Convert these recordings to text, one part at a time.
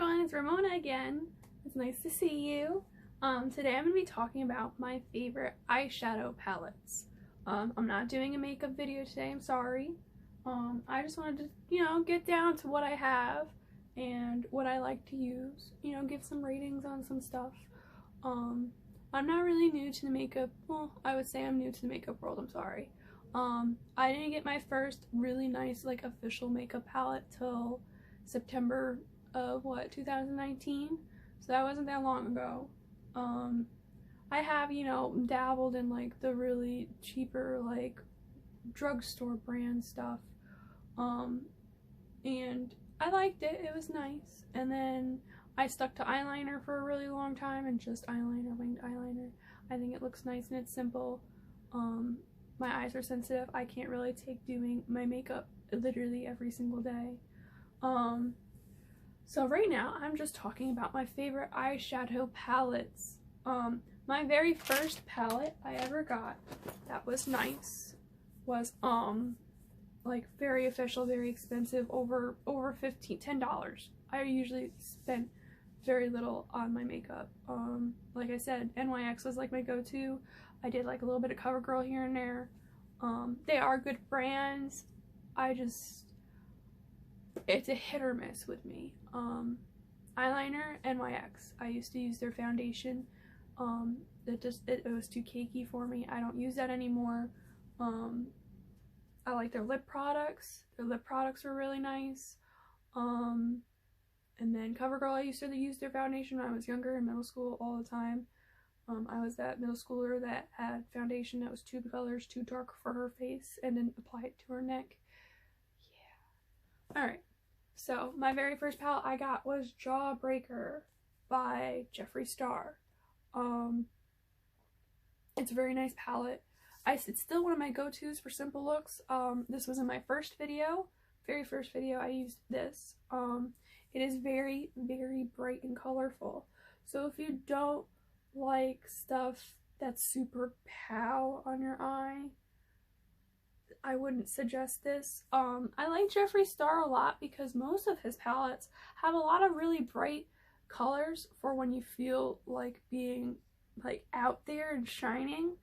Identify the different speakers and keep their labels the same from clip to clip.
Speaker 1: everyone, it's Ramona again. It's nice to see you. Today I'm going to be talking about my favorite eyeshadow palettes. I'm not doing a makeup video today, I'm sorry. I just wanted to, get down to what I have and what I like to use, give some ratings on some stuff. I'm not really new to the makeup, well, I would say I'm new to the makeup world, I'm sorry. I didn't get my first really nice, official makeup palette till September of 2019, so that wasn't that long ago. I have dabbled in the really cheaper drugstore brand stuff, and I liked it. It was nice. And then I stuck to eyeliner for a really long time, and just eyeliner, winged eyeliner. I think it looks nice and it's simple. My eyes are sensitive. I can't really take doing my makeup literally every single day. So right now I'm just talking about my favorite eyeshadow palettes. My very first palette I ever got that was nice was very official, very expensive, over $10. I usually spend very little on my makeup. Like I said, NYX was my go-to. I did a little bit of CoverGirl here and there. They are good brands. It's a hit or miss with me. Eyeliner, NYX. I used to use their foundation. It was too cakey for me. I don't use that anymore. I like their lip products. Their lip products were really nice. And then CoverGirl, I used to use their foundation when I was younger in middle school all the time. I was that middle schooler that had foundation that was two colors too dark for her face and didn't apply it to her neck. Yeah. Alright, so my very first palette I got was Jawbreaker by Jeffree Star. It's a very nice palette. It's still one of my go-tos for simple looks. This was in my very first video I used this. It is very, very bright and colorful. So if you don't like stuff that's super pow on your eye, I wouldn't suggest this. I like Jeffree Star a lot because most of his palettes have a lot of really bright colors for when you feel like being out there and shining,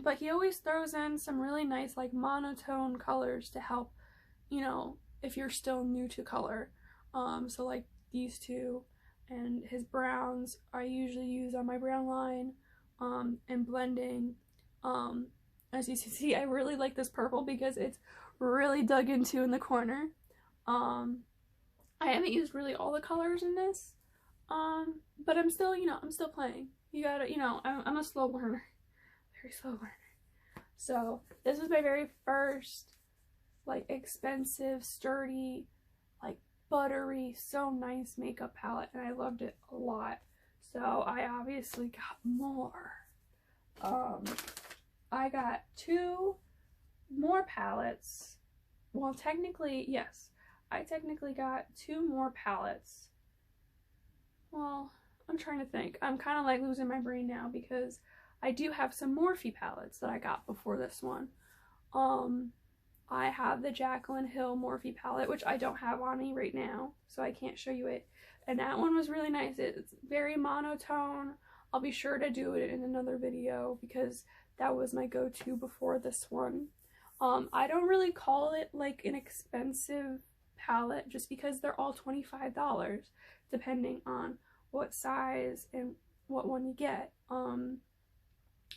Speaker 1: but he always throws in some really nice monotone colors to help, if you're still new to color. So these two, and his browns I usually use on my brown line, and blending. As you can see, I really like this purple because it's really dug into in the corner. I haven't used really all the colors in this, but I'm still, I'm still playing. You gotta, I'm a slow learner, very slow learner. So this was my very first, expensive, sturdy, buttery, so nice makeup palette, and I loved it a lot. So I obviously got more. I got 2 more palettes. Well, technically, yes. I technically got 2 more palettes. Well, I'm trying to think. I'm kind of losing my brain now because I do have some Morphe palettes that I got before this one. I have the Jaclyn Hill Morphe palette, which I don't have on me right now, so I can't show you it. And that one was really nice. It's very monotone. I'll be sure to do it in another video because that was my go-to before this one. I don't really call it an expensive palette just because they're all $25 depending on what size and what one you get.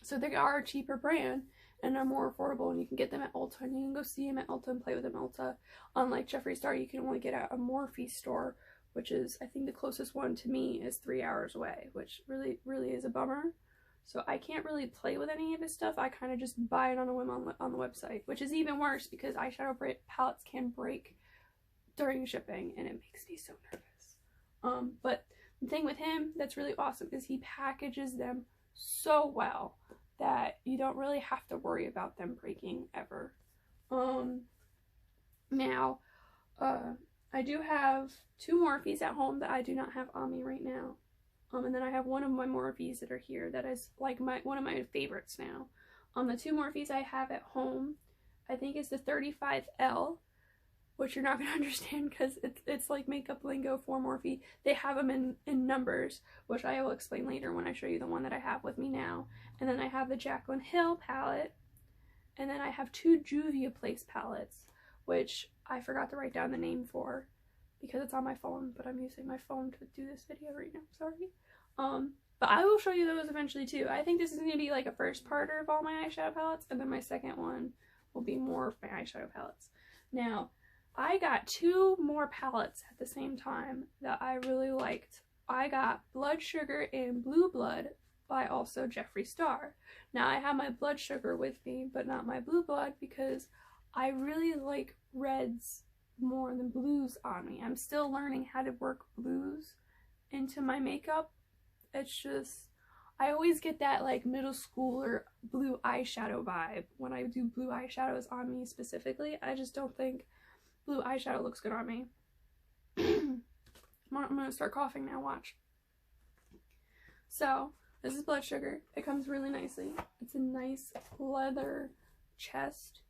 Speaker 1: So they are a cheaper brand and they're more affordable, and you can get them at Ulta, and you can go see them at Ulta and play with them at Ulta. Unlike Jeffree Star, you can only get at a Morphe store, which is, I think the closest one to me is 3 hours away, which really, really is a bummer. So I can't really play with any of his stuff. I kind of just buy it on a whim on the website, which is even worse because eyeshadow palettes can break during shipping, and it makes me so nervous. But the thing with him that's really awesome is he packages them so well that you don't really have to worry about them breaking ever. Now, I do have 2 Morphes at home that I do not have on me right now. And then I have one of my Morphes that are here that is one of my favorites now. The 2 Morphes I have at home, I think is the 35L, which you're not going to understand because it's like makeup lingo for Morphe. They have them in numbers, which I will explain later when I show you the one that I have with me now. And then I have the Jaclyn Hill palette, and then I have two Juvia Place palettes, which I forgot to write down the name for because it's on my phone, but I'm using my phone to do this video right now, sorry. But I will show you those eventually too. I think this is going to be like a first parter of all my eyeshadow palettes, and then my second one will be more of my eyeshadow palettes. Now, I got two more palettes at the same time that I really liked. I got Blood Sugar and Blue Blood by also Jeffree Star. Now, I have my Blood Sugar with me, but not my Blue Blood because I really like reds more than blues on me. I'm still learning how to work blues into my makeup. It's just, I always get that like middle schooler blue eyeshadow vibe when I do blue eyeshadows on me specifically. I just don't think blue eyeshadow looks good on me. I'm gonna start coughing now, watch. So, this is Blood Sugar. It comes really nicely. It's a nice leather chest.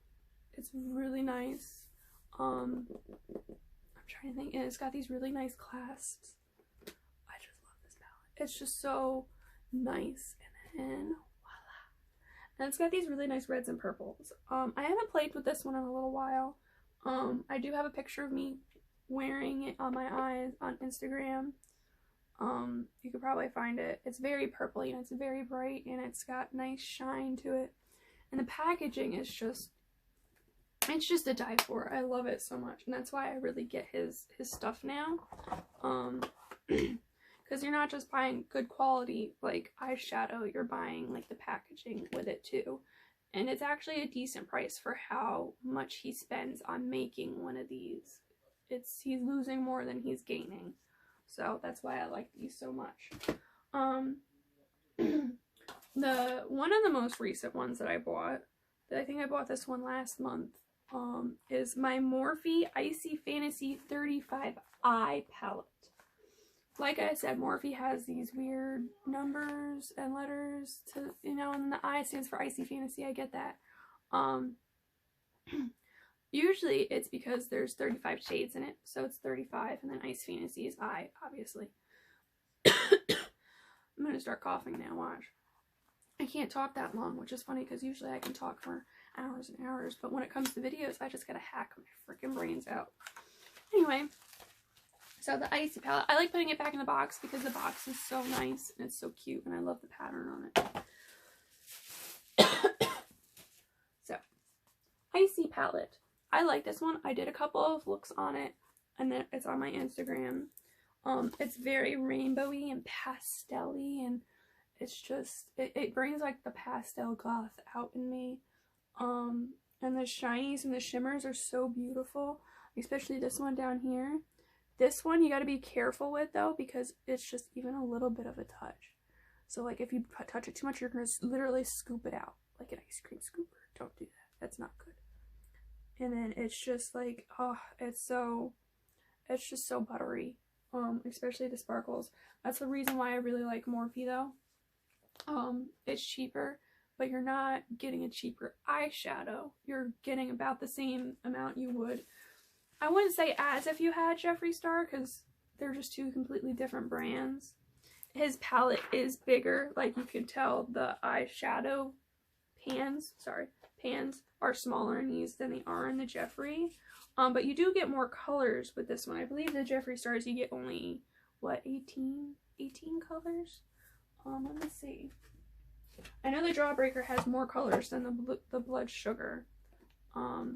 Speaker 1: It's really nice. I'm trying to think, and it's got these really nice clasps. I just love this palette. It's just so nice. And then voila. And it's got these really nice reds and purples. I haven't played with this one in a little while. I do have a picture of me wearing it on my eyes on Instagram. You could probably find it. It's very purpley and it's very bright and it's got nice shine to it. And the packaging is just, it's just a die for. I love it so much, and that's why I really get his stuff now. Because you're not just buying good quality like eyeshadow, you're buying like the packaging with it too. And it's actually a decent price for how much he spends on making one of these. He's losing more than he's gaining. So that's why I like these so much. The one of the most recent ones that I bought, I think I bought this one last month, is my Morphe Icy Fantasy 35 Eye palette. Like I said, Morphe has these weird numbers and letters to, you know, and the I stands for Icy Fantasy. I get that. Usually it's because there's 35 shades in it, so it's 35, and then Ice Fantasy is I, obviously. I'm gonna start coughing now, watch. I can't talk that long, which is funny because usually I can talk for hours and hours, but when it comes to videos, I just gotta hack my freaking brains out. Anyway, so the Icy palette, I like putting it back in the box because the box is so nice and it's so cute, and I love the pattern on it. So, Icy palette. I like this one. I did a couple of looks on it, and then it's on my Instagram. It's very rainbowy and pastel-y, and it's just, it brings like the pastel goth out in me. And the shinies and the shimmers are so beautiful, especially this one down here. This one you got to be careful with though, because it's just even a little bit of a touch. So like if you touch it too much, you're going to literally scoop it out like an ice cream scooper. Don't do that. That's not good. And then it's just like, oh, it's just so buttery. Especially the sparkles. That's the reason why I really like Morphe though. It's cheaper, but you're not getting a cheaper eyeshadow. You're getting about the same amount you would. I wouldn't say as if you had Jeffree Star, because they're just two completely different brands. His palette is bigger, like you can tell the eyeshadow pans are smaller in these than they are in the Jeffree. But you do get more colors with this one. I believe the Jeffree Stars you get only, what, 18 colors? Let me see. I know the Jawbreaker has more colors than the Blood Sugar. But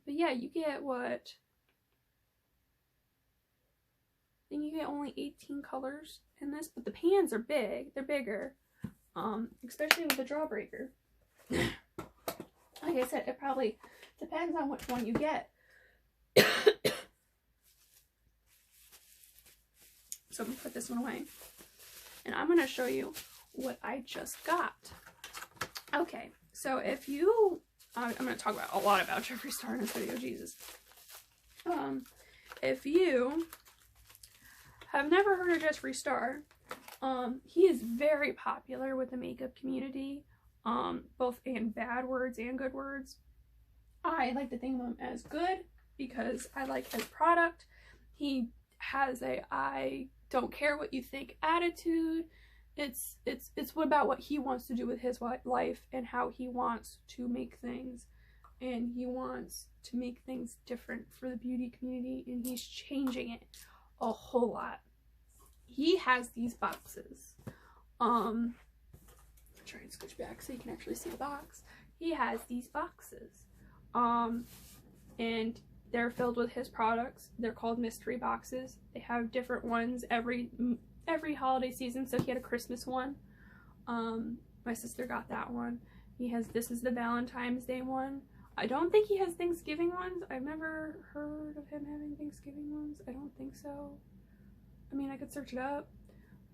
Speaker 1: yeah, you get what? I think you get only 18 colors in this, but the pans are big. They're bigger. Especially with the Jawbreaker. Like I said, it probably depends on which one you get. So I'm going to put this one away. And I'm going to show you what I just got. Okay, so if you... I'm going to talk about a lot about Jeffree Star in this video, Jesus. If you have never heard of Jeffree Star, he is very popular with the makeup community, both in bad words and good words. I like to think of him as good because I like his product. He has a I don't care what you think attitude. It's about what he wants to do with his life and how he wants to make things, and he wants to make things different for the beauty community, and he's changing it a whole lot. He has these boxes. I'll try and scooch back so you can actually see the box. He has these boxes. And they're filled with his products. They're called mystery boxes. They have different ones every holiday season. So he had a Christmas one. My sister got that one. This is the Valentine's Day one. I don't think he has Thanksgiving ones. I've never heard of him having Thanksgiving ones. I don't think so. I mean, I could search it up.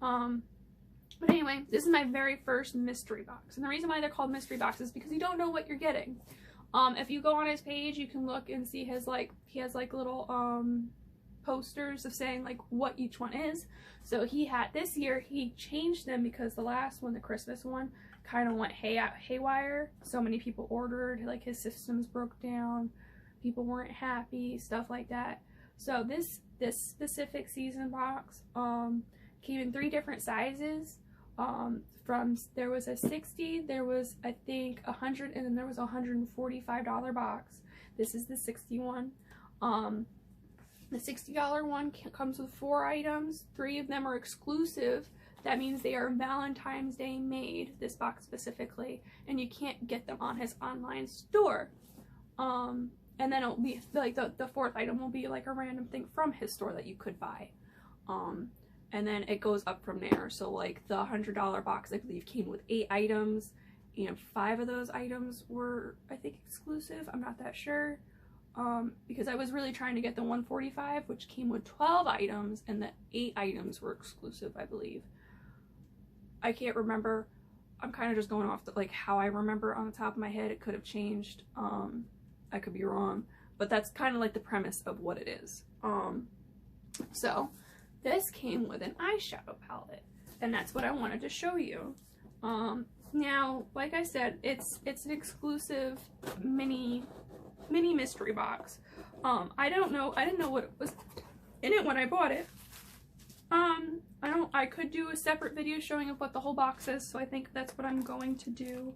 Speaker 1: But anyway, this is my very first mystery box. And the reason why they're called mystery boxes is because you don't know what you're getting. If you go on his page, you can look and see he has like little posters of saying like what each one is. So this year he changed them because the last one, the Christmas one, kind of went haywire. So many people ordered, like his systems broke down, people weren't happy, stuff like that. So this specific season box came in 3 different sizes. There was a 60, there was I think 100, and then there was a $145 box. This is the 60 one. The $60 one comes with 4 items. 3 of them are exclusive. That means they are Valentine's Day made, this box specifically, and you can't get them on his online store. And then it'll be like the 4th item will be like a random thing from his store that you could buy. And then it goes up from there. So like the $100 box, I believe, came with 8 items, and 5 of those items were, I think, exclusive. I'm not that sure, because I was really trying to get the $145, which came with 12 items, and the 8 items were exclusive, I believe. I can't remember. I'm kind of just going off like how I remember on the top of my head. It could have changed. I could be wrong, but that's kind of like the premise of what it is. So this came with an eyeshadow palette, and that's what I wanted to show you. Now, like I said, it's an exclusive mini mystery box. I didn't know what was in it when I bought it. I could do a separate video showing of what the whole box is, so I think that's what I'm going to do.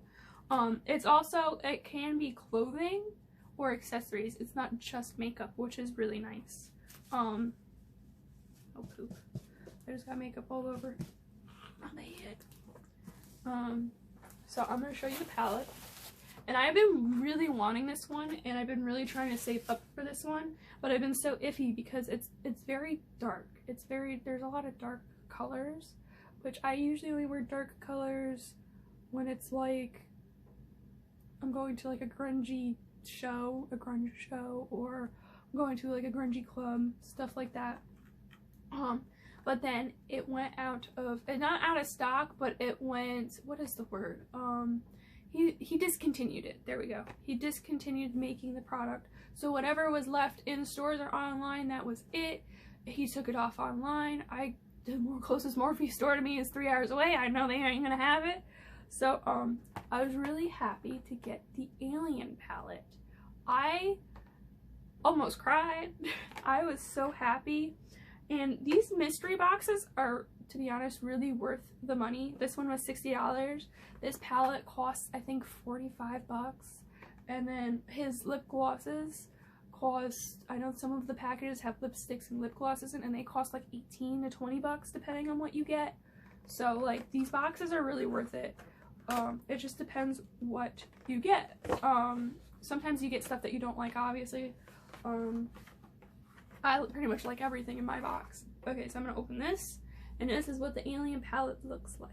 Speaker 1: It can be clothing or accessories. It's not just makeup, which is really nice. Oh poop. I just got makeup all over my head. So I'm going to show you the palette. And I've been really wanting this one, and I've been really trying to save up for this one, but I've been so iffy because it's very dark. There's a lot of dark colors, which I usually only wear dark colors when it's like I'm going to like a grunge show, or I'm going to like a grungy club, stuff like that. But then it went not out of stock, but it went, what is the word? He discontinued it. There we go. He discontinued making the product. So whatever was left in stores or online, that was it. He took it off online. The closest Morphe store to me is 3 hours away. I know they ain't gonna have it. So I was really happy to get the Alien palette. I almost cried. I was so happy. And these mystery boxes are, to be honest, really worth the money. This one was $60. This palette costs, I think, 45 bucks. And then his lip glosses cost, I know some of the packages have lipsticks and lip glosses in, and they cost like 18 to 20 bucks depending on what you get. So like these boxes are really worth it. It just depends what you get. Sometimes you get stuff that you don't like, obviously. I pretty much like everything in my box. Okay, so I'm gonna open this, and this is what the Alien palette looks like.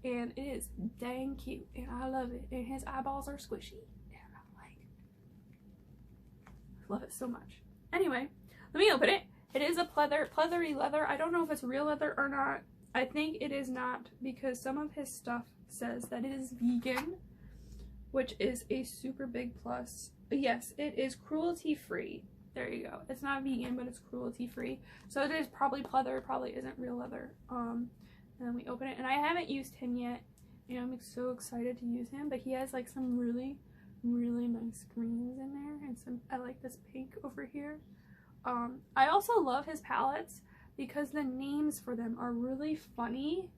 Speaker 1: And it is dang cute, and I love it. And his eyeballs are squishy, and I'm like, I love it so much. Anyway, let me open it. It is a pleathery leather. I don't know if it's real leather or not. I think it is not, because some of his stuff says that it is vegan, which is a super big plus. But yes, it is cruelty-free. There you go. It's not vegan, but it's cruelty-free. So it is probably pleather. It probably isn't real leather. And then we open it. And I haven't used him yet. And I'm so excited to use him. But he has like some really really nice greens in there, and some, I like this pink over here. I also love his palettes because the names for them are really funny,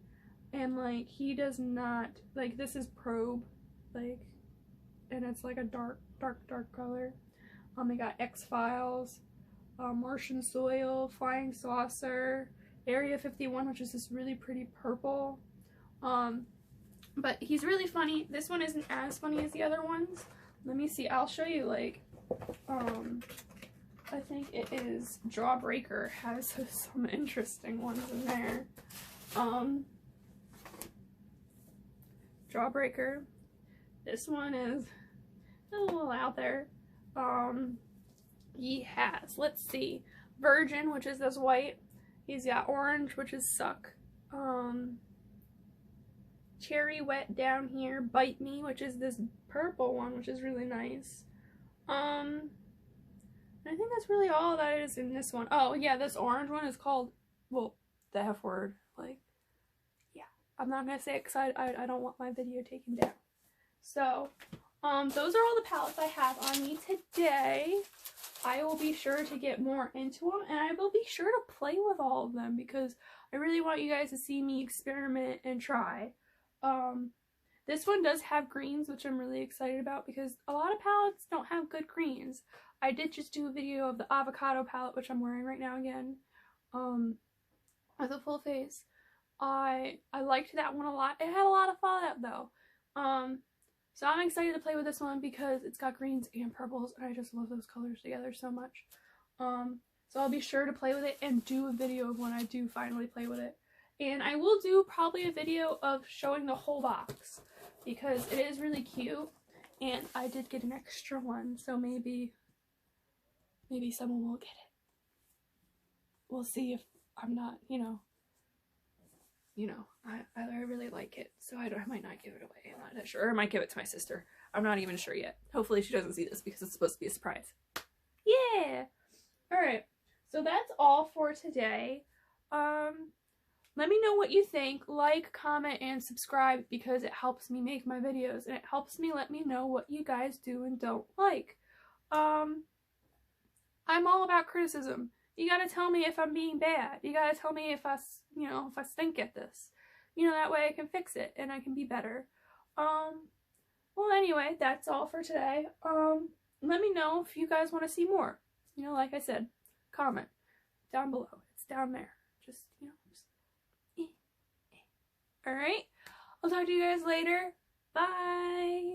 Speaker 1: and like he does not, like this is Probe, like, and it's like a dark color. They got X-Files, Martian Soil, Flying Saucer, Area 51, which is this really pretty purple. But he's really funny. This one isn't as funny as the other ones. Let me see. I'll show you, like, I think it is Jawbreaker has some interesting ones in there. Jawbreaker. This one is a little out there. He has, let's see, Virgin, which is this white. He's got Orange, which is Suck. Cherry Wet down here. Bite Me, which is this purple one, which is really nice. I think that's really all that is in this one. Oh yeah, this orange one is called, well, the F word. Like, yeah, I'm not gonna say it because I don't want my video taken down. So, those are all the palettes I have on me today. I will be sure to get more into them, and I will be sure to play with all of them because I really want you guys to see me experiment and try. This one does have greens, which I'm really excited about because a lot of palettes don't have good greens. I did just do a video of the avocado palette, which I'm wearing right now again, with a full face. I liked that one a lot. It had a lot of fallout though. So I'm excited to play with this one because it's got greens and purples, and I just love those colors together so much. So I'll be sure to play with it and do a video of when I do finally play with it. And I will do probably a video of showing the whole box because it is really cute, and I did get an extra one, so maybe someone will get it. We'll see if I'm not, I really like it, so I might not give it away. I'm not that sure. Or I might give it to my sister. I'm not even sure yet. Hopefully she doesn't see this because it's supposed to be a surprise. Yeah! Alright, so that's all for today. Let me know what you think. Like, comment, and subscribe because it helps me make my videos, and it helps me let me know what you guys do and don't like. I'm all about criticism. You gotta tell me if I'm being bad. You gotta tell me if I stink at this. That way I can fix it and I can be better. Well, anyway, that's all for today. Let me know if you guys want to see more. Like I said, comment down below. It's down there. Just, Alright? I'll talk to you guys later. Bye!